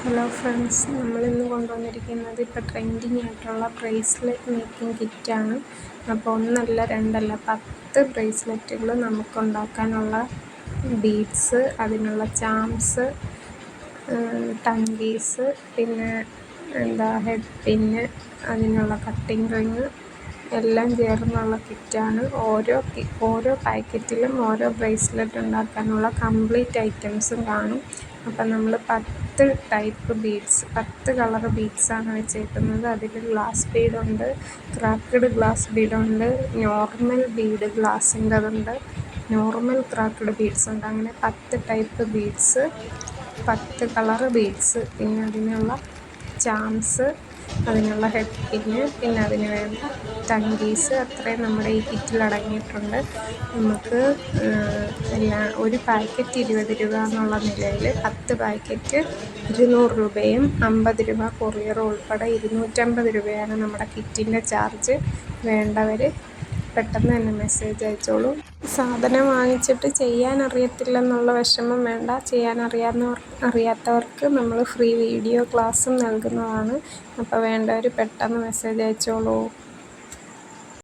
Hello friends, നമ്മളിന്ന് കൊണ്ടുവന്നിരിക്കുന്നത് ഇപ്പോൾ ട്രെൻഡിങ് ആയിട്ടുള്ള ബ്രേസ്ലെറ്റ് മേക്കിംഗ് കിറ്റാണ്. അപ്പോൾ ഒന്നല്ല രണ്ടല്ല 10 ബ്രേസ്ലെറ്റുകൾ നമുക്കുണ്ടാക്കാനുള്ള ബീഡ്സ്, അതിനുള്ള ചാംസ്, ടങ്കീസ്, പിന്നെ ഹെഡ് പിന്ന്, അതിനുള്ള കട്ടിംഗ് റിങ് എല്ലാം ചേർന്നുള്ള കിറ്റാണ്. ഓരോ പാക്കറ്റിലും ഓരോ ബ്രേസ്ലെറ്റ് ഉണ്ടാക്കാനുള്ള കംപ്ലീറ്റ് ഐറ്റംസും കാണും. അപ്പം നമ്മൾ 10 ടൈപ്പ് ബീഡ്സ്, 10 കളർ ബീഡ്സാണ് വെച്ചേക്കുന്നത്. അതിൽ ഗ്ലാസ് ബീഡുണ്ട്, ക്രാക്ക്ഡ് ഗ്ലാസ് ബീഡുണ്ട്, നോർമൽ ബീഡ് ഗ്ലാസിൻ്റെതുണ്ട്, നോർമൽ ക്രാക്ക്ഡ് ബീഡ്സ് ഉണ്ട്. അങ്ങനെ 10 ടൈപ്പ് ബീഡ്സ്, 10 കളർ ബീഡ്സ്, പിന്നെ അതിനുള്ള ചാംസ്, അതിനുള്ള ഹെഡ് പിന്ന്, പിന്നെ അതിന് വേണ്ട ടങ്കീസ്, അത്രയും നമ്മുടെ ഈ കിറ്റിൽ അടങ്ങിയിട്ടുണ്ട്. നമുക്ക് ഒരു പാക്കറ്റ് 20 രൂപ എന്നുള്ള നിലയിൽ 10 പാക്കറ്റ് 200 രൂപയും 50 രൂപ കൊറിയർ ഉൾപ്പെടെ 250 രൂപയാണ് നമ്മുടെ കിറ്റിൻ്റെ ചാർജ്. വേണ്ടവർ പെട്ടെന്ന് തന്നെ മെസ്സേജ് അയച്ചോളൂ. സാധനം വാങ്ങിച്ചിട്ട് ചെയ്യാൻ അറിയത്തില്ലെന്നുള്ള വിഷമം വേണ്ട. അറിയാത്തവർക്ക് നമ്മൾ ഫ്രീ വീഡിയോ ക്ലാസ്സും നൽകുന്നതാണ്. അപ്പോൾ വേണ്ടവർ പെട്ടെന്ന് മെസ്സേജ് അയച്ചോളൂ.